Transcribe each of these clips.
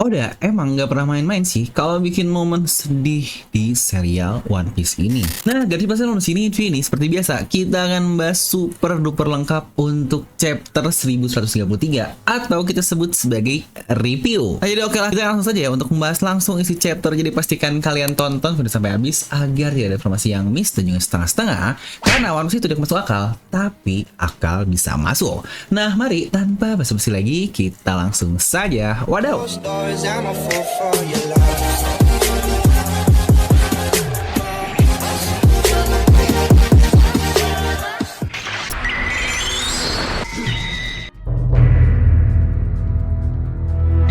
Oda emang nggak pernah main-main sih kalau bikin momen sedih di serial One Piece ini. Nah, garis besar di sini cuy nih seperti biasa kita akan membahas super duper lengkap untuk chapter 1133 atau kita sebut sebagai review. Nah, jadi oke lah, kita langsung saja ya untuk membahas langsung isi chapter. Jadi pastikan kalian tonton video sampai habis agar tidak ada informasi yang miss dan juga setengah-setengah, karena One Piece itu tidak masuk akal, tapi akal bisa masuk. Nah, mari tanpa basa-basi lagi kita langsung saja. Wadaw. I'm a fool for your love.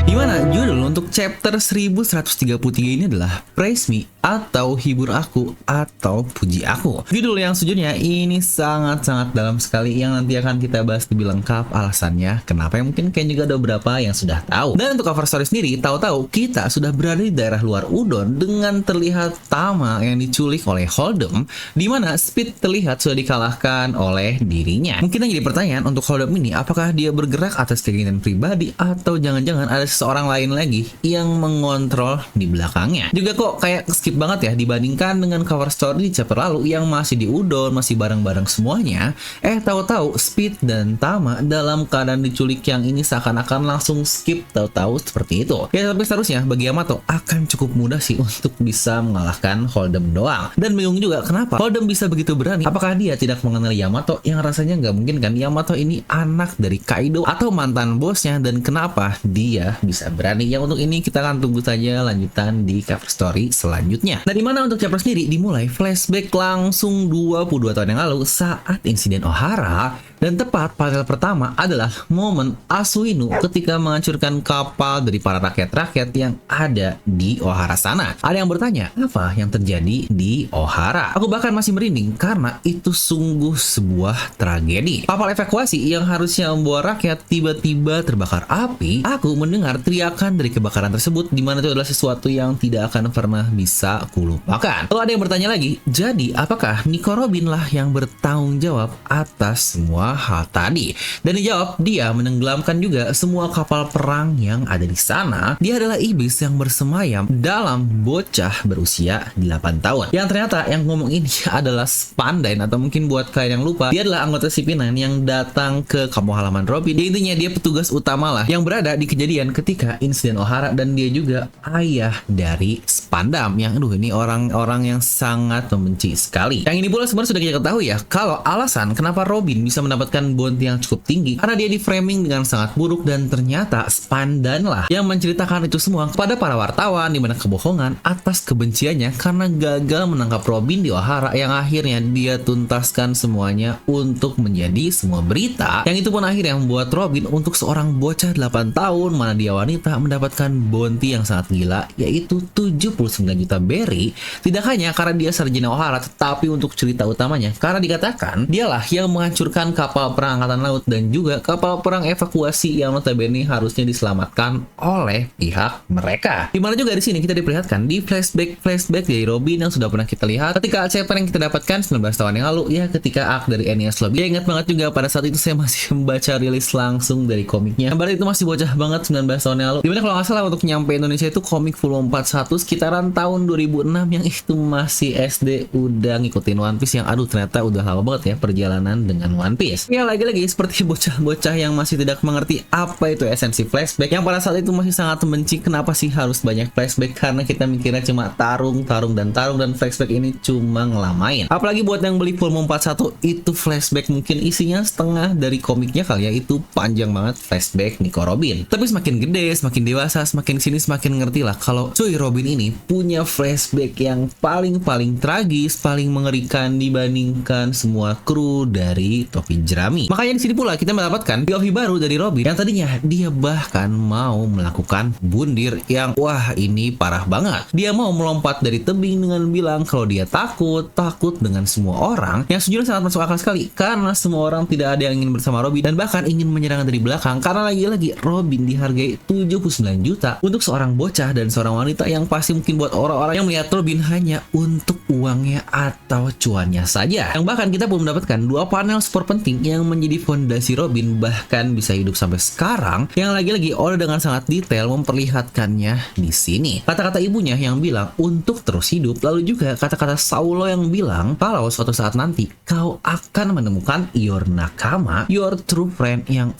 Dimana judul untuk chapter 1133 ini adalah Praise Me atau Hibur Aku atau Puji Aku. Judul yang sejujurnya ini sangat-sangat dalam sekali yang nanti akan kita bahas lebih lengkap alasannya kenapa, yang mungkin kayaknya juga ada beberapa yang sudah tahu. Dan untuk cover story sendiri, tahu-tahu kita sudah berada di daerah luar Udon dengan terlihat Tama yang diculik oleh Holdem, dimana Speed terlihat sudah dikalahkan oleh dirinya. Mungkin yang jadi pertanyaan untuk Holdem ini, apakah dia bergerak atas keinginan pribadi atau jangan-jangan ada seorang lain lagi yang mengontrol di belakangnya. Juga kok kayak skip banget ya dibandingkan dengan cover story di chapter lalu yang masih di Udon, masih bareng-bareng semuanya. Tahu-tahu Speed dan Tama dalam keadaan diculik yang ini seakan-akan langsung skip, tahu-tahu seperti itu. Ya, tapi seharusnya bagi Yamato akan cukup mudah sih untuk bisa mengalahkan Holdem doang. Dan bingung juga kenapa Holdem bisa begitu berani. Apakah dia tidak mengenal Yamato? Yang rasanya nggak mungkin kan, Yamato ini anak dari Kaido atau mantan bosnya, dan kenapa dia bisa berani? Yang untuk ini kita akan tunggu saja lanjutan di cover story selanjutnya. Nah, dimana untuk chapter sendiri dimulai flashback langsung 22 tahun yang lalu saat insiden Ohara, dan tepat panel pertama adalah momen Asuinu ketika menghancurkan kapal dari para rakyat-rakyat yang ada di Ohara sana. Ada yang bertanya, apa yang terjadi di Ohara? Aku bahkan masih merinding karena itu sungguh sebuah tragedi. Kapal evakuasi yang harusnya membawa rakyat tiba-tiba terbakar api. Aku mendengar teriakan dari kebakaran tersebut, di mana itu adalah sesuatu yang tidak akan pernah bisa kulupakan. Lalu ada yang bertanya lagi, jadi apakah Nico Robin lah yang bertanggung jawab atas semua hal tadi? Dan dijawab, dia menenggelamkan juga semua kapal perang yang ada di sana. Dia adalah iblis yang bersemayam dalam bocah berusia 8 tahun. Yang ternyata yang ngomong ini adalah Spandain, atau mungkin buat kalian yang lupa, dia adalah anggota CP9 yang datang ke kampung halaman Robin. Ya, intinya dia petugas utama lah yang berada di kejadian ketika insiden Ohara, dan dia juga ayah dari Spandam yang ini orang-orang yang sangat membenci sekali. Yang ini pula sebenarnya sudah kita ketahui ya, kalau alasan kenapa Robin bisa mendapatkan bounty yang cukup tinggi karena dia di framing dengan sangat buruk, dan ternyata Spandan lah yang menceritakan itu semua kepada para wartawan, di mana kebohongan atas kebenciannya karena gagal menangkap Robin di Ohara, yang akhirnya dia tuntaskan semuanya untuk menjadi semua berita, yang itu pun akhirnya membuat Robin untuk seorang bocah 8 tahun mana dia wanita mendapatkan bounty yang sangat gila, yaitu 79 juta berry. Tidak hanya karena dia sarjana Ohara, tetapi untuk cerita utamanya karena dikatakan dialah yang menghancurkan kapal perang angkatan laut dan juga kapal perang evakuasi yang notabene harusnya diselamatkan oleh pihak mereka. Dimana juga di sini kita diperlihatkan di flashback dari Robin yang sudah pernah kita lihat ketika chapter yang kita dapatkan 19 tahun yang lalu ya, ketika arc dari Enies Lobby. Ya, ingat banget juga pada saat itu saya masih membaca rilis langsung dari komiknya. Berarti itu masih bocah banget 19 tahun yang lalu. Dimana kalau nggak salah untuk nyampe Indonesia itu komik full 41 sekitaran tahun 2006, yang itu masih SD udah ngikutin One Piece, yang aduh ternyata udah lama banget ya perjalanan dengan One Piece. Ya, lagi-lagi seperti bocah-bocah yang masih tidak mengerti apa itu esensi flashback, yang pada saat itu masih sangat membenci kenapa sih harus banyak flashback, karena kita mikirnya cuma tarung dan flashback ini cuma ngelamain. Apalagi buat yang beli full 41 itu flashback mungkin isinya setengah dari komiknya kali ya, itu panjang banget flashback Nico Robin. Tapi semakin gede, semakin dewasa, semakin sini semakin ngerti lah kalau cuy Robin ini punya flashback yang paling tragis, paling mengerikan dibandingkan semua kru dari topi jerami. Makanya di sini pula kita mendapatkan POV baru dari Robin yang tadinya dia bahkan mau melakukan bundir yang wah ini parah banget. Dia mau melompat dari tebing dengan bilang kalau dia takut dengan semua orang, yang sejujurnya sangat masuk akal sekali karena semua orang tidak ada yang ingin bersama Robin dan bahkan ingin menyerang dari belakang, karena lagi-lagi Robin dihargai 79 juta untuk seorang bocah dan seorang wanita yang pasti mungkin buat orang-orang yang melihat Robin hanya untuk uangnya atau cuannya saja. Yang bahkan kita pun mendapatkan dua panel super penting penting yang menjadi fondasi Robin bahkan bisa hidup sampai sekarang, yang lagi-lagi Oda dengan sangat detail memperlihatkannya di sini. Kata-kata ibunya yang bilang untuk terus hidup, lalu juga kata-kata Saulo yang bilang kalau suatu saat nanti kau akan menemukan your nakama, your true friend yang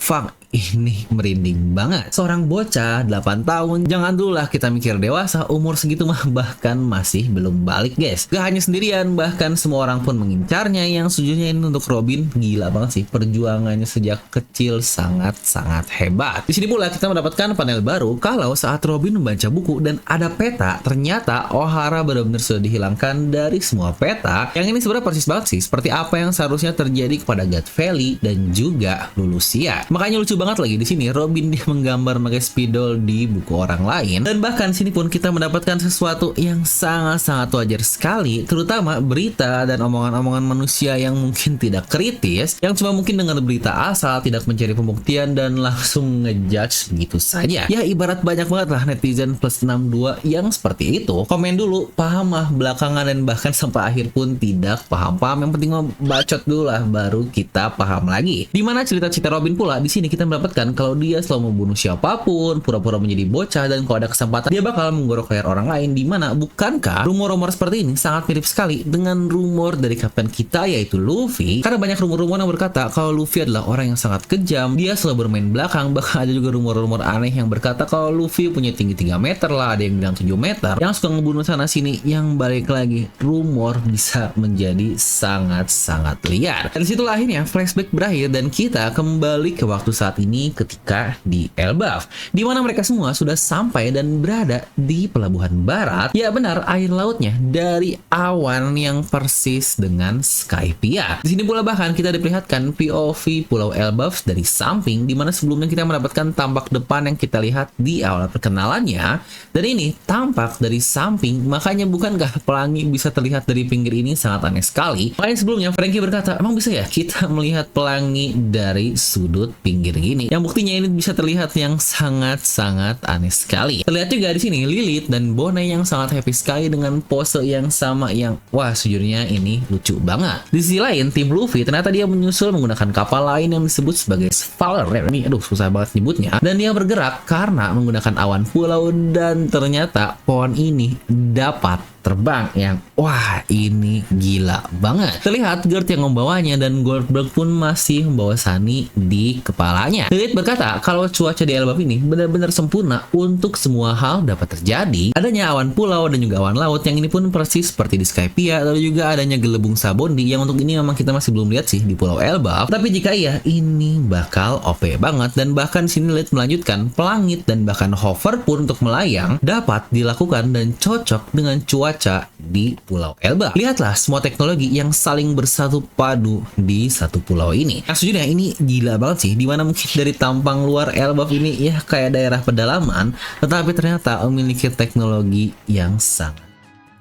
ini merinding banget. Seorang bocah 8 tahun, jangan dulu lah kita mikir dewasa, umur segitu mah bahkan masih belum balik guys. Gak hanya sendirian, bahkan semua orang pun mengincarnya, yang sejujurnya ini untuk Robin gila banget sih. Perjuangannya sejak kecil sangat-sangat hebat. Di sini pula kita mendapatkan panel baru kalau saat Robin membaca buku dan ada peta, ternyata Ohara benar-benar sudah dihilangkan dari semua peta. Yang ini sebenarnya persis banget sih seperti apa yang seharusnya terjadi kepada God Valley dan juga Lulusia. Makanya lucu banget lagi di sini Robin dia menggambar pakai spidol di buku orang lain, dan bahkan sini pun kita mendapatkan sesuatu yang sangat-sangat wajar sekali, terutama berita dan omongan-omongan manusia yang mungkin tidak kritis, yang cuma mungkin dengar berita asal, tidak mencari pembuktian dan langsung ngejudge begitu saja. Ya ibarat banyak banget lah netizen plus 62 yang seperti itu. Komen dulu, paham lah belakangan, dan bahkan sampai akhir pun tidak paham-paham. Yang penting bacot dulu lah baru kita paham lagi. Dimana cerita-cerita Robin pula di sini kita mendapatkan kalau dia selalu membunuh siapapun, pura-pura menjadi bocah, dan kalau ada kesempatan dia bakal menggorok leher orang lain. Dimana bukankah rumor-rumor seperti ini sangat mirip sekali dengan rumor dari kapten kita yaitu Luffy? Karena banyak rumor-rumor yang berkata kalau Luffy adalah orang yang sangat kejam, dia selalu bermain belakang. Bahkan ada juga rumor-rumor aneh yang berkata kalau Luffy punya tinggi 3 meter lah, ada yang bilang 7 meter, yang suka ngebunuh sana sini. Yang balik lagi, rumor bisa menjadi sangat-sangat liar. Dan situlah akhirnya flashback berakhir dan kita kembali ke waktu saat ini ketika di Elbaf, di mana mereka semua sudah sampai dan berada di pelabuhan barat. Ya benar, air lautnya dari awan yang persis dengan Skypiea. Di sini pula bahkan kita diperlihatkan POV Pulau Elbaf dari samping, di mana sebelumnya kita mendapatkan tampak depan yang kita lihat di awal perkenalannya, dan ini tampak dari samping. Makanya bukankah pelangi bisa terlihat dari pinggir ini sangat aneh sekali. Makanya sebelumnya Frankie berkata, emang bisa ya kita melihat pelangi dari sudut pinggir gini? Yang buktinya ini bisa terlihat yang sangat-sangat aneh sekali. Terlihat juga di sini Lilith dan Bonnie yang sangat happy sekali dengan pose yang sama, yang wah sejujurnya ini lucu banget. Di sisi lain tim Luffy ternyata dia menyusul menggunakan kapal lain yang disebut sebagai Sphaler. Ini aduh susah banget nyebutnya. Dan dia bergerak karena menggunakan awan pulau, dan ternyata pohon ini dapat terbang, yang wah ini gila banget. Terlihat Gert yang membawanya dan Goldberg pun masih membawa Sunny di kepalanya. Lilith berkata kalau cuaca di Elbaf ini benar-benar sempurna untuk semua hal dapat terjadi. Adanya awan pulau dan juga awan laut, yang ini pun persis seperti di Skypiea. Lalu juga adanya gelembung Sabondi, yang untuk ini memang kita masih belum lihat sih di Pulau Elbaf. Tapi jika iya, ini bakal OP banget. Dan bahkan sini Lilith melanjutkan pelangit dan bahkan hover pun untuk melayang dapat dilakukan dan cocok dengan cuaca di Pulau Elbaf. Lihatlah semua teknologi yang saling bersatu padu di satu pulau ini. Nah, sejujurnya ini gila banget sih, dimana mungkin dari tampang luar Elbaf ini ya kayak daerah pedalaman, tetapi ternyata memiliki teknologi yang sangat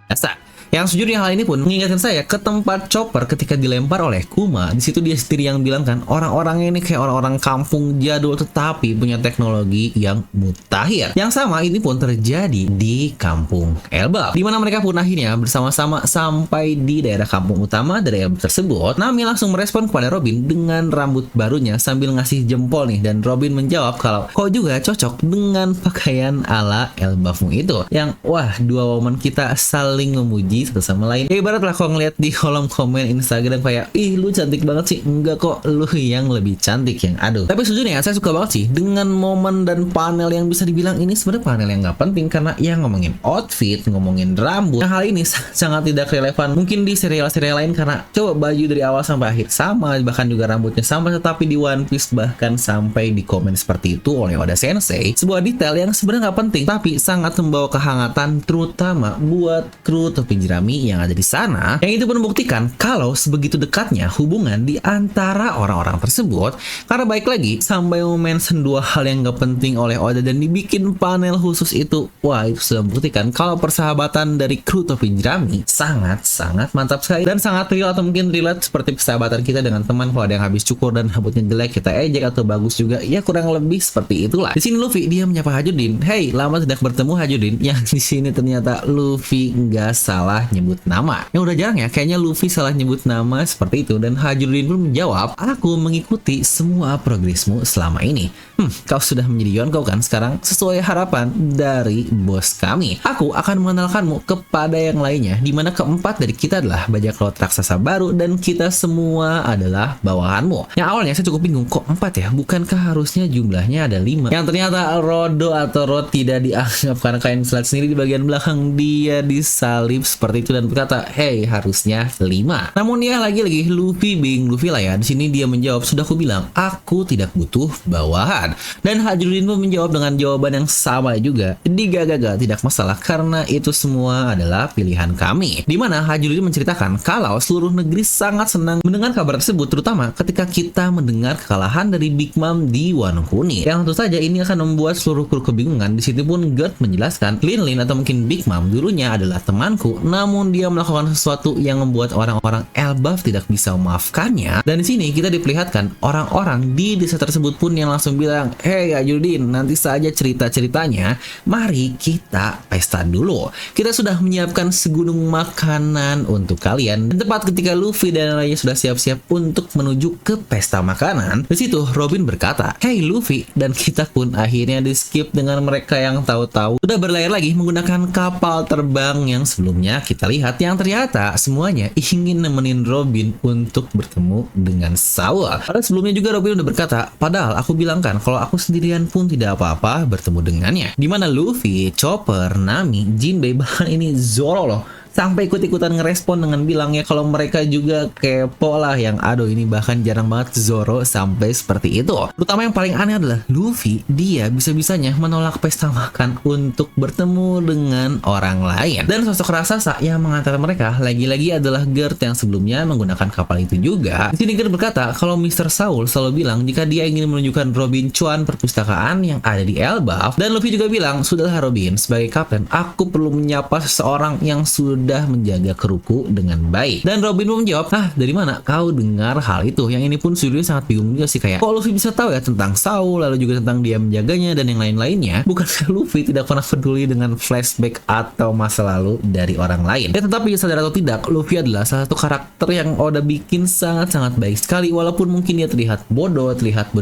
dasar. Yang sejujurnya hal ini pun mengingatkan saya ke tempat Chopper ketika dilempar oleh Kuma. Di situ dia sendiri yang bilang kan, orang-orang ini kayak orang-orang kampung jadul tetapi punya teknologi yang mutakhir. Yang sama ini pun terjadi di kampung Elbaf, di mana mereka pun akhirnya bersama-sama sampai di daerah kampung utama dari Elbaf tersebut. Nami langsung merespon kepada Robin dengan rambut barunya sambil ngasih jempol nih, dan Robin menjawab kalau kau juga cocok dengan pakaian ala Elbafmu itu. Yang wah, dua woman kita saling memuji satu sama lain. Ya ibarat lah kalau ngeliat di kolom komen Instagram kayak, ih lu cantik banget sih. Enggak kok, lu yang lebih cantik, yang aduh. Tapi sejujurnya saya suka banget sih dengan momen dan panel yang bisa dibilang ini sebenarnya panel yang nggak penting, karena ya ngomongin outfit, ngomongin rambut. Nah hal ini sangat tidak relevan mungkin di serial-serial lain, karena coba baju dari awal sampai akhir sama, bahkan juga rambutnya sama, tetapi di One Piece bahkan sampai di komen seperti itu oleh Oda Sensei. Sebuah detail yang sebenarnya nggak penting tapi sangat membawa kehangatan, terutama buat kru topi jerami yang ada di sana, yang itu pun membuktikan kalau sebegitu dekatnya hubungan di antara orang-orang tersebut. Karena baik lagi sampai mention dua hal yang gak penting oleh Oda dan dibikin panel khusus itu, wah itu sudah membuktikan kalau persahabatan dari kru topi jerami sangat-sangat mantap sekali dan sangat real, atau mungkin relate seperti persahabatan kita dengan teman. Kalau ada yang habis cukur dan rambutnya jelek kita ejek, atau bagus juga, ya kurang lebih seperti itulah. Di sini Luffy dia menyapa Hajudin, hey lama tidak bertemu Hajudin, yang di sini ternyata Luffy nggak salah salah nyebut nama. Yang udah jarang ya, kayaknya Luffy salah nyebut nama seperti itu, dan Hajurudin pun menjawab, aku mengikuti semua progresmu selama ini. Kau sudah menjadi Yonko kan sekarang, sesuai harapan dari bos kami. Aku akan mengenalkanmu kepada yang lainnya, dimana keempat dari kita adalah bajak laut raksasa baru dan kita semua adalah bawahanmu. Yang awalnya saya cukup bingung, kok 4 ya? Bukankah harusnya jumlahnya ada 5? Yang ternyata Rodo atau Rod tidak dianggap karena kain selat sendiri di bagian belakang dia disalib seperti itu dan berkata, hey, harusnya 5. Namun ya lagi-lagi Luffy being Luffy lah ya. Di sini dia menjawab, sudah aku bilang, aku tidak butuh bawahan. Dan Hajurudin pun menjawab dengan jawaban yang sama juga. Digagal tidak masalah karena itu semua adalah pilihan kami. Dimana Hajurudin menceritakan kalau seluruh negeri sangat senang mendengar kabar tersebut, terutama ketika kita mendengar kekalahan dari Big Mom di Wano Kuni. Yang tentu saja ini akan membuat seluruh kru kebingungan. Di situ pun Gert menjelaskan, Lin atau mungkin Big Mom dulunya adalah temanku, namun dia melakukan sesuatu yang membuat orang-orang Elbaf tidak bisa memaafkannya. Dan di sini kita diperlihatkan orang-orang di desa tersebut pun yang langsung bilang, hey Hajurudin, nanti saja cerita-ceritanya, mari kita pesta dulu. Kita sudah menyiapkan segunung makanan untuk kalian. Dan tepat ketika Luffy dan lainnya sudah siap-siap untuk menuju ke pesta makanan, di situ Robin berkata, hey Luffy, dan kita pun akhirnya di skip dengan mereka yang tahu-tahu sudah berlayar lagi menggunakan kapal terbang yang sebelumnya kita lihat, yang ternyata semuanya ingin nemenin Robin untuk bertemu dengan Saul. Padahal sebelumnya juga Robin udah berkata, padahal aku bilang kan kalau aku sendirian pun tidak apa-apa bertemu dengannya. Dimana Luffy, Chopper, Nami, Jinbei, bahkan ini Zoro loh, sampai ikut-ikutan ngerespon dengan bilang ya kalau mereka juga kepo lah, yang aduh ini bahkan jarang banget Zoro sampai seperti itu. Terutama yang paling aneh adalah Luffy, dia bisa-bisanya menolak pesta makan untuk bertemu dengan orang lain. Dan sosok raksasa yang mengantar mereka lagi-lagi adalah Gert yang sebelumnya menggunakan kapal itu juga. Di sini Gert berkata kalau Mr. Saul selalu bilang jika dia ingin menunjukkan Robin cuan perpustakaan yang ada di Elbaf. Dan Luffy juga bilang, sudahlah Robin, sebagai kapten aku perlu menyapa seseorang yang sudah menjaga kruku dengan baik. Dan Robin pun menjawab, dari mana kau dengar hal itu? Yang ini pun sejujurnya sangat bingung juga sih, kayak kok Luffy bisa tahu ya tentang Saul, lalu juga tentang dia menjaganya dan yang lain-lainnya. Bukankah Luffy tidak pernah peduli dengan flashback atau masa lalu dari orang lain? Ya tetapi sadar atau tidak, Luffy adalah salah satu karakter yang Oda bikin sangat-sangat baik sekali. Walaupun mungkin dia terlihat bodoh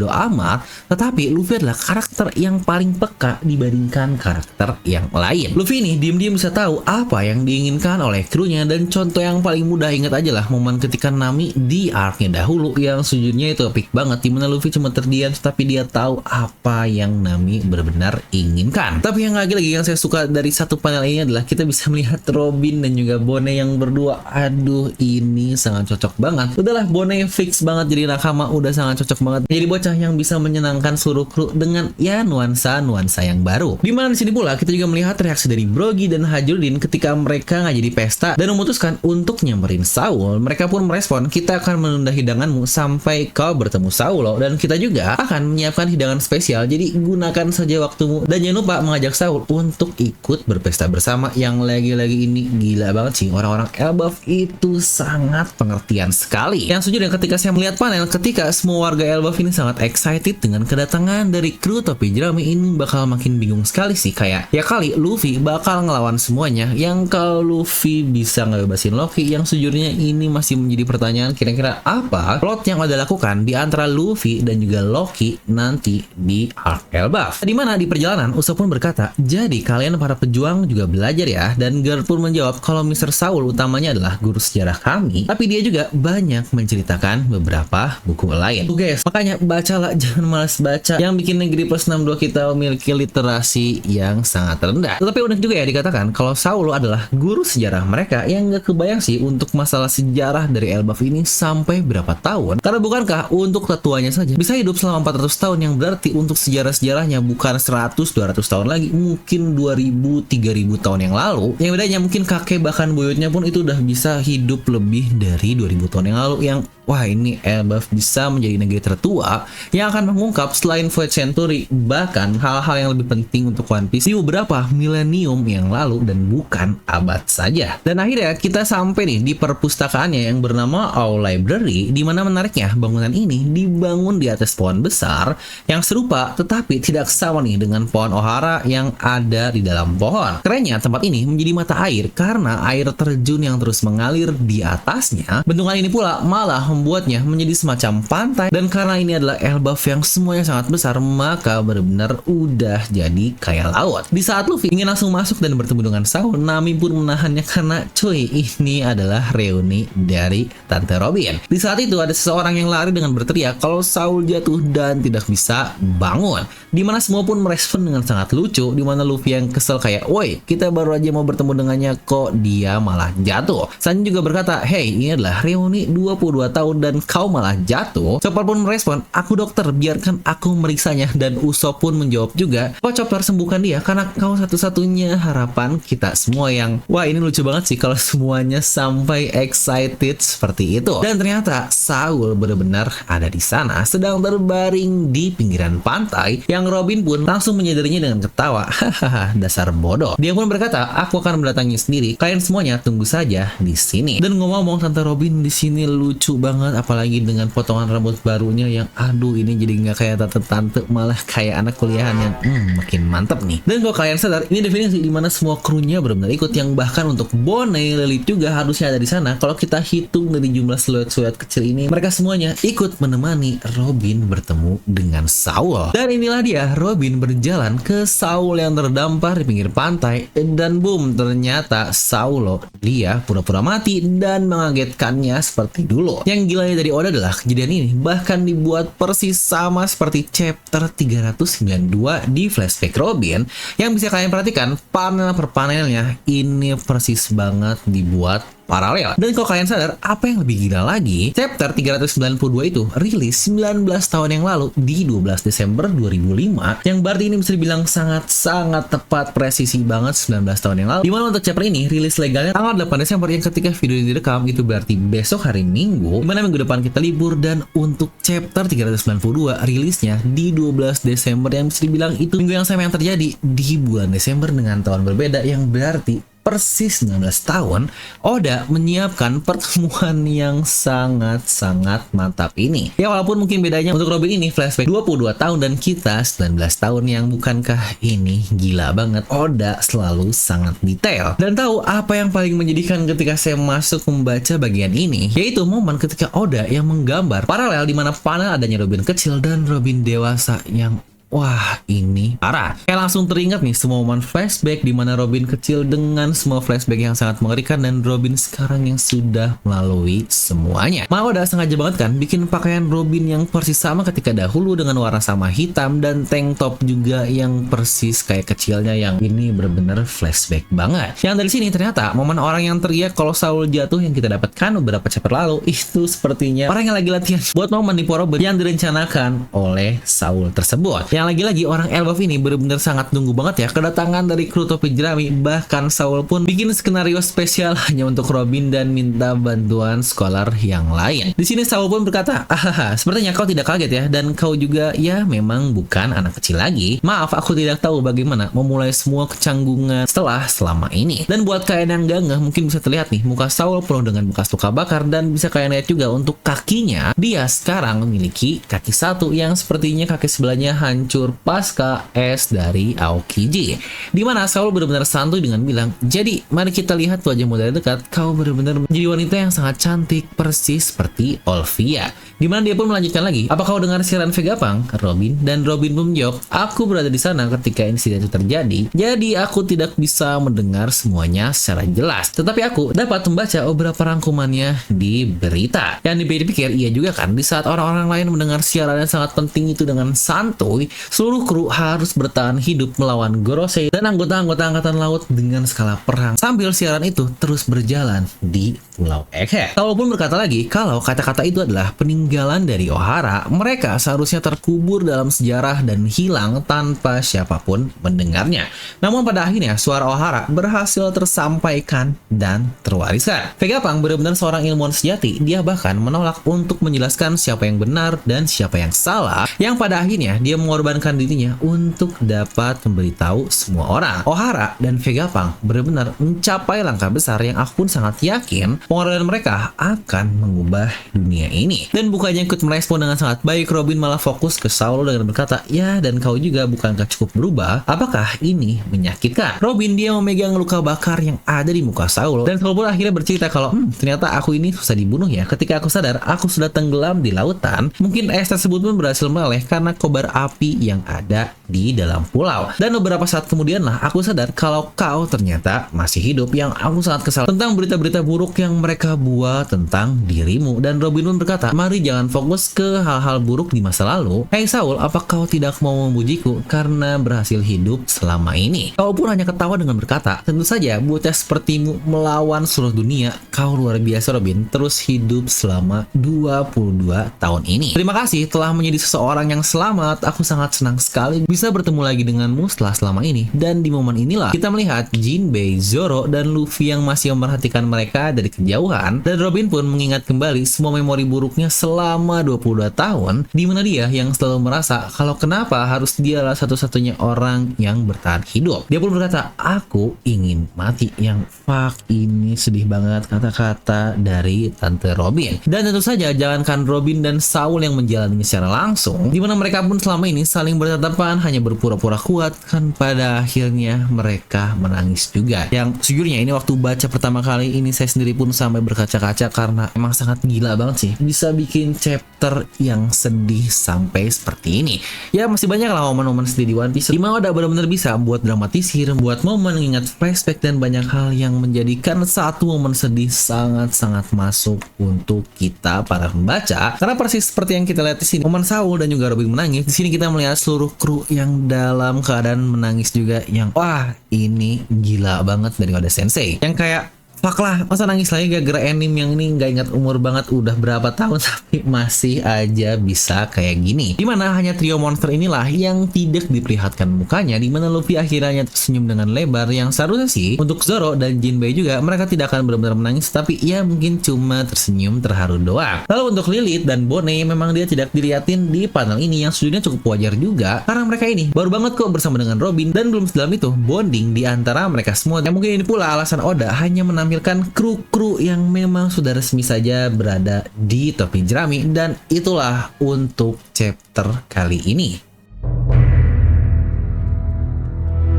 amat, tetapi Luffy adalah karakter yang paling peka dibandingkan karakter yang lain. Luffy ini diam-diam bisa tahu apa yang diinginkan oleh krunya, dan contoh yang paling mudah ingat aja lah momen ketika Nami di arc-nya dahulu yang sejujurnya itu epic banget, dimana Luffy cuma terdiam tapi dia tahu apa yang Nami benar-benar inginkan. Tapi yang lagi-lagi yang saya suka dari satu panel ini adalah kita bisa melihat Robin dan juga Bone yang berdua, aduh ini sangat cocok banget. Udahlah Bone fix banget jadi nakama, udah sangat cocok banget jadi bocah yang bisa menyenangkan seluruh kru dengan ya nuansa yang baru. Dimana di sini pula kita juga melihat reaksi dari Brogy dan Hajurudin ketika mereka nggak jadi pesta dan memutuskan untuk nyamperin Saul. Mereka pun merespon, kita akan menunda hidanganmu sampai kau bertemu Saul, dan kita juga akan menyiapkan hidangan spesial, jadi gunakan saja waktumu dan jangan lupa mengajak Saul untuk ikut berpesta bersama. Yang lagi-lagi ini gila banget sih, orang-orang Elbaf itu sangat pengertian sekali. Yang sejujurnya ketika saya melihat panel ketika semua warga Elbaf ini sangat excited dengan kedatangan dari kru topi jerami ini, bakal makin bingung sekali sih, kayak ya kali Luffy bakal ngelawan semuanya, yang kalau Luffy bisa ngebebasin Loki, yang sejujurnya ini masih menjadi pertanyaan, kira-kira apa plot yang ada lakukan di antara Luffy dan juga Loki nanti di arc Elbaf. Dimana di perjalanan Usopp pun berkata, jadi kalian para pejuang juga belajar ya, dan Gert pun menjawab kalau Mr. Saul utamanya adalah guru sejarah kami, tapi dia juga banyak menceritakan beberapa buku lain. Guys, makanya bacalah, jangan malas baca. Yang bikin negeri plus 62 kita memiliki literasi yang sangat rendah. Tetapi unik juga ya dikatakan kalau Saul adalah guru sejarah mereka, yang gak kebayang sih untuk masalah sejarah dari Elbaf ini sampai berapa tahun. Karena bukankah untuk tetuanya saja bisa hidup selama 400 tahun, yang berarti untuk sejarah-sejarahnya bukan 100-200 tahun lagi, mungkin 2000-3000 tahun yang lalu. Yang bedanya mungkin kakek bahkan buyutnya pun itu udah bisa hidup lebih dari 2000 tahun yang lalu, yang wah ini Elbaf bisa menjadi negeri tertua yang akan mengungkap selain Void Century bahkan hal-hal yang lebih penting untuk One Piece di beberapa milenium yang lalu dan bukan abad saja. saja. Dan akhirnya kita sampai nih di perpustakaannya yang bernama Owl Library, di mana menariknya bangunan ini dibangun di atas pohon besar yang serupa tetapi tidak sama nih dengan pohon ohara yang ada di dalam pohon. Kerennya tempat ini menjadi mata air karena air terjun yang terus mengalir di atasnya. Bentukan ini pula malah membuatnya menjadi semacam pantai, dan karena ini adalah Elbaf yang semuanya sangat besar, maka benar-benar udah jadi kayak laut. Di saat Luffy ingin langsung masuk dan bertemu dengan Saul, Nami pun menahannya karena cuy, ini adalah reuni dari Tante Robin. Di saat itu ada seseorang yang lari dengan berteriak kalau Saul jatuh dan tidak bisa bangun. Dimana semua pun merespon dengan sangat lucu, dimana Luffy yang kesel kayak, woi, kita baru aja mau bertemu dengannya kok dia malah jatuh. Sanji juga berkata, hey, ini adalah reuni 22 tahun dan kau malah jatuh. Chopper pun merespon, aku dokter, biarkan aku meriksanya. Dan Usopp pun menjawab juga, kok Chopper sembuhkan dia karena kau satu-satunya harapan kita semua. Yang wah, ini lucu banget sih kalau semuanya sampai excited seperti itu. Dan ternyata Saul benar-benar ada di sana sedang terbaring di pinggiran pantai, yang Robin pun langsung menyadarinya dengan ketawa. Hahaha, dasar bodoh. Dia pun berkata, aku akan mendatangi sendiri, kalian semuanya tunggu saja di sini. Dan ngomong-ngomong, Tante Robin di sini lucu banget, apalagi dengan potongan rambut barunya yang aduh, ini jadi nggak kayak tante-tante, malah kayak anak kuliahan yang makin mantep nih. Dan kalau kalian sadar, ini definisi dimana semua krunya benar-benar ikut, yang bahkan untuk Bonnie, Lilith juga harusnya ada di sana. Kalau kita hitung dari jumlah siluet-siluet kecil ini, mereka semuanya ikut menemani Robin bertemu dengan Saul. Dan inilah dia Robin berjalan ke Saul yang terdampar di pinggir pantai, dan boom, ternyata Saul dia pura-pura mati dan mengagetkannya seperti dulu. Yang gilanya dari Oda adalah kejadian ini bahkan dibuat persis sama seperti chapter 392 di flashback Robin, yang bisa kalian perhatikan panel per panelnya ini persis banget dibuat paralel. Dan kalau kalian sadar, apa yang lebih gila lagi, chapter 392 itu rilis 19 tahun yang lalu di 12 Desember 2005, yang berarti ini bisa dibilang sangat-sangat tepat, presisi banget 19 tahun yang lalu. Dimana untuk chapter ini rilis legalnya tanggal 8 Desember, yang ketika video ini direkam itu berarti besok hari Minggu, dimana minggu depan kita libur. Dan untuk chapter 392 rilisnya di 12 Desember, yang bisa dibilang itu minggu yang sama yang terjadi di bulan Desember dengan tahun berbeda, yang berarti persis 19 tahun, Oda menyiapkan pertemuan yang sangat-sangat mantap ini. Ya walaupun mungkin bedanya untuk Robin ini flashback 22 tahun dan kita 19 tahun, yang bukankah ini gila banget. Oda selalu sangat detail. Dan tahu apa yang paling menyedihkan ketika saya masuk membaca bagian ini? Yaitu momen ketika Oda yang menggambar paralel di mana panel adanya Robin kecil dan Robin dewasa, yang wah, ini parah. Kayak langsung teringat nih semua momen flashback di mana Robin kecil dengan semua flashback yang sangat mengerikan, dan Robin sekarang yang sudah melalui semuanya. Mau udah sengaja banget kan bikin pakaian Robin yang persis sama ketika dahulu dengan warna sama hitam, dan tank top juga yang persis kayak kecilnya, yang ini bener-bener flashback banget. Yang dari sini ternyata momen orang yang teriak kalau Saul jatuh yang kita dapatkan beberapa chapter lalu itu sepertinya orang yang lagi latihan buat momen di Poro yang direncanakan oleh Saul tersebut. Yang lagi-lagi orang Elbaf ini benar-benar sangat nunggu banget ya kedatangan dari kru topi jerami. Bahkan Saul pun bikin skenario spesial hanya untuk Robin dan minta bantuan scholar yang lain. Di sini Saul pun berkata, "Hahaha, sepertinya kau tidak kaget ya, dan kau juga ya memang bukan anak kecil lagi. Maaf, aku tidak tahu bagaimana memulai semua kecanggungan selama ini." Dan buat kalian yang gak ngeh, mungkin bisa terlihat nih muka Saul penuh dengan bekas luka bakar, dan bisa kalian lihat juga untuk kakinya, dia sekarang memiliki kaki satu yang sepertinya kaki sebelahnya hancur pasca es dari Aokiji. Dimana Saul benar-benar santuy dengan bilang, "Jadi mari kita lihat wajahmu dari dekat. Kau benar-benar menjadi wanita yang sangat cantik, persis seperti Olvia." Dimana dia pun melanjutkan lagi, "Apa kau dengar siaran Vegapunk, Robin?" Dan Robin pun menjawab, "Aku berada di sana ketika insiden itu terjadi, jadi aku tidak bisa mendengar semuanya secara jelas. Tetapi aku dapat membaca beberapa rangkumannya di berita." Yang dipikir-pikir, iya juga kan, di saat orang-orang lain mendengar siaran yang sangat penting itu dengan santuy, seluruh kru harus bertahan hidup melawan Gorosei dan anggota-anggota angkatan laut dengan skala perang, sambil siaran itu terus berjalan di Pulau Egghead. Saul pun berkata lagi kalau kata-kata itu adalah peninggalan dari Ohara, mereka seharusnya terkubur dalam sejarah dan hilang tanpa siapapun mendengarnya. Namun pada akhirnya suara Ohara berhasil tersampaikan dan terwariskan. Vegapunk benar-benar seorang ilmuwan sejati. Dia bahkan menolak untuk menjelaskan siapa yang benar dan siapa yang salah, yang pada akhirnya dia mengorbankan mengorbankan dirinya untuk dapat memberitahu semua orang. Ohara dan Vegapunk benar-benar mencapai langkah besar yang aku pun sangat yakin pengorbanan mereka akan mengubah dunia ini. Dan bukannya ikut merespon dengan sangat baik, Robin malah fokus ke Saul dengan berkata, ya dan kau juga bukankah cukup berubah? Apakah ini menyakitkan? Robin dia memegang luka bakar yang ada di muka Saul, dan Saul pun akhirnya bercerita kalau ternyata aku ini susah dibunuh ya. Ketika aku sadar aku sudah tenggelam di lautan, mungkin es tersebut pun berhasil meleleh karena kobar api yang ada di dalam pulau. Dan beberapa saat kemudian lah aku sadar kalau kau ternyata masih hidup. Yang aku sangat kesal tentang berita-berita buruk yang mereka buat tentang dirimu. Dan Robin pun berkata, mari jangan fokus ke hal-hal buruk di masa lalu. Hei Saul, apa kau tidak mau memujiku karena berhasil hidup selama ini? Kau pun hanya ketawa dengan berkata, tentu saja bocah sepertimu melawan seluruh dunia. Kau luar biasa Robin, terus hidup selama 22 tahun ini. Terima kasih telah menjadi seseorang yang selamat. Aku sangat senang sekali bisa bertemu lagi denganmu setelah selama ini. Dan di momen inilah kita melihat Jinbei, Zoro, dan Luffy yang masih memperhatikan mereka dari kejauhan. Dan Robin pun mengingat kembali semua memori buruknya selama 22 tahun, di mana dia yang selalu merasa kalau kenapa harus dialah satu-satunya orang yang bertahan hidup. Dia pun berkata, aku ingin mati. Yang fuck, ini sedih banget kata-kata dari Tante Robin. Dan tentu saja jangankan Robin dan Saul yang menjalaninya secara langsung, di mana mereka pun selama ini saling bertatapan hanya berpura-pura kuat, kan pada akhirnya mereka menangis juga. Yang sejujurnya ini waktu baca pertama kali ini saya sendiri pun sampai berkaca-kaca karena emang sangat gila banget sih bisa bikin chapter yang sedih sampai seperti ini. Ya masih banyak lah momen-momen sedih di One Piece, dimana udah benar-benar bisa buat dramatisir, buat momen mengingat flashback dan banyak hal yang menjadikan satu momen sedih sangat-sangat masuk untuk kita para pembaca. Karena persis seperti yang kita lihat di sini, momen Saul dan juga Robin menangis. Di sini kita melihat seluruh kru yang dalam keadaan menangis juga, yang wah ini gila banget dari Oda Sensei. Yang kayak fuck lah, masa nangis lagi gara-gara anime yang ini nggak ingat umur banget udah berapa tahun tapi masih aja bisa kayak gini. Dimana hanya trio monster inilah yang tidak diperlihatkan mukanya, dimana Luffy akhirnya tersenyum dengan lebar. Yang seharusnya sih untuk Zoro dan Jinbei juga mereka tidak akan benar-benar menangis, tapi ya mungkin cuma tersenyum terharu doang. Lalu untuk Lilith dan Bonnie memang dia tidak dilihatin di panel ini, yang sejujurnya cukup wajar juga karena mereka ini baru banget kok bersama dengan Robin dan belum sedalam itu bonding di antara mereka semua. Yang mungkin ini pula alasan Oda hanya menampilkan kru-kru yang memang sudah resmi saja berada di topi jerami. Dan itulah untuk chapter kali ini.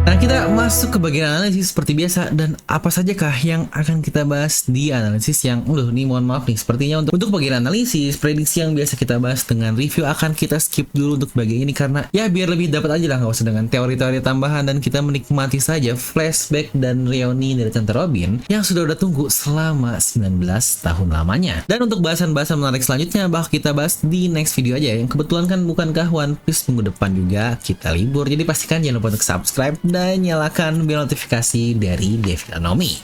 Nah, kita masuk ke bagian analisis seperti biasa. Dan apa sajakah yang akan kita bahas di analisis yang nih mohon maaf nih, sepertinya untuk bagian analisis prediksi yang biasa kita bahas dengan review akan kita skip dulu untuk bagian ini, karena ya biar lebih dapat aja lah, nggak usah dengan teori-teori tambahan, dan kita menikmati saja flashback dan reuni dari Tante Robin yang sudah tunggu selama 19 tahun lamanya. Dan untuk bahasan-bahasan menarik selanjutnya bakal kita bahas di next video aja, yang kebetulan kan bukankah One Piece minggu depan juga kita libur, jadi pastikan jangan lupa untuk subscribe dan nyalakan bel notifikasi dari Devinomi.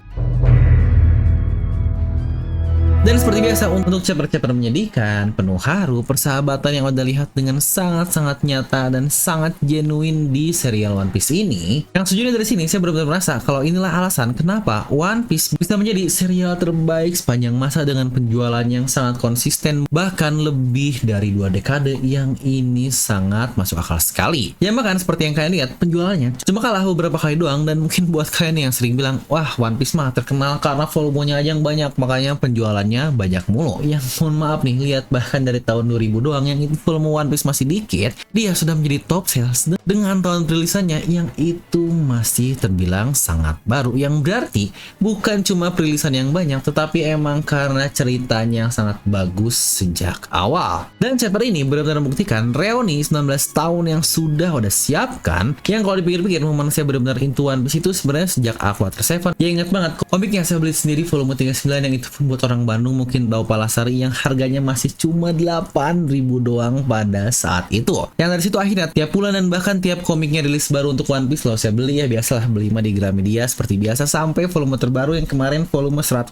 Dan seperti biasa untuk chapter-chapter menyedihkan, penuh haru, persahabatan yang udah lihat dengan sangat-sangat nyata dan sangat genuine di serial One Piece ini. Yang sejujurnya dari sini saya benar-benar merasa kalau inilah alasan kenapa One Piece bisa menjadi serial terbaik sepanjang masa dengan penjualan yang sangat konsisten, bahkan lebih dari 2 dekade, yang ini sangat masuk akal sekali. Ya bahkan seperti yang kalian lihat, penjualannya cuma kalah beberapa kali doang, dan mungkin buat kalian yang sering bilang, wah One Piece mah terkenal karena volumenya aja yang banyak, makanya penjualannya banyak mulu. Yang mohon maaf nih, lihat bahkan dari tahun 2000 doang yang itu volume One Piece masih dikit, dia sudah menjadi top sales dengan tahun perilisannya yang itu masih terbilang sangat baru, yang berarti bukan cuma perilisan yang banyak, tetapi emang karena ceritanya yang sangat bagus sejak awal. Dan chapter ini benar-benar membuktikan reuni 19 tahun yang sudah udah siapkan, yang kalau dipikir-pikir momen saya benar-benar into One Piece itu sebenarnya sejak Aquater 7. Ya ingat banget komiknya saya beli sendiri volume 39 yang itu pun buat orang Bandung mungkin tahu Palasari, yang harganya masih cuma 8.000 doang pada saat itu. Yang dari situ akhirnya tiap bulan dan bahkan tiap komiknya rilis baru untuk One Piece loh saya beli, ya biasalah beli mah di Gramedia seperti biasa, sampai volume terbaru yang kemarin volume 110,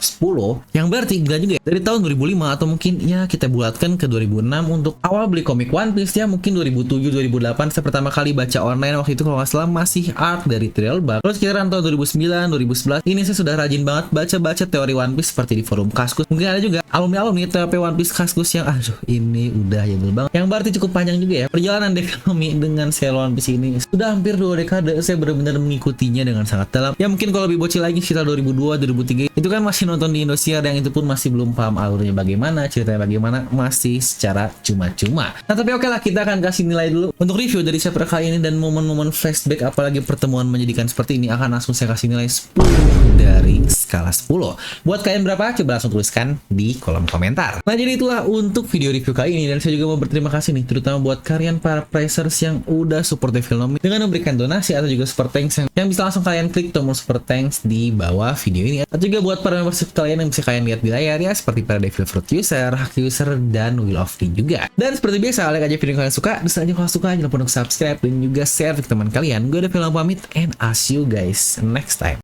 yang berarti gila juga ya, dari tahun 2005 atau mungkin ya kita bulatkan ke 2006 untuk awal beli komik One Piece. Ya mungkin 2007 2008 saya pertama kali baca online waktu itu kalau nggak salah masih arc dari Trial Bug. Terus sekitaran tahun 2009 2011 ini saya sudah rajin banget baca-baca teori One Piece seperti di forum Kaskus. Mungkin Mungkin ada juga alumni TP One Piece Kaskus yang aduh ini udah jadul banget. Yang berarti cukup panjang juga ya. Perjalanan Devilami dengan serial One Piece ini sudah hampir 2 dekade saya benar-benar mengikutinya dengan sangat dalam. Ya mungkin kalau lebih bocil lagi sekitar 2002, 2003 itu kan masih nonton di Indosiar, yang itu pun masih belum paham alurnya bagaimana, ceritanya bagaimana, masih secara cuma-cuma. Nah tapi oke lah, kita akan kasih nilai dulu untuk review dari chapter kali ini, dan momen-momen flashback apalagi pertemuan menyedihkan seperti ini akan langsung saya kasih nilai 10 dari skala 10. Buat kalian berapa? Coba langsung tuliskan di kolom komentar. Nah jadi itulah untuk video review kali ini, dan saya juga mau berterima kasih nih terutama buat kalian para pricers yang udah support Devilami dengan memberikan donasi atau juga super thanks yang bisa langsung kalian klik tombol super thanks di bawah video ini. Atau juga buat para membership kalian yang bisa kalian lihat di layar ya, seperti para Devil Fruit user, Hack user, dan Wheel of Tea juga. Dan seperti biasa, like aja video kalian suka, dan aja kalau suka jangan lupa untuk subscribe dan juga share ke teman kalian. Gue Devil pamit, and I'll see you guys next time.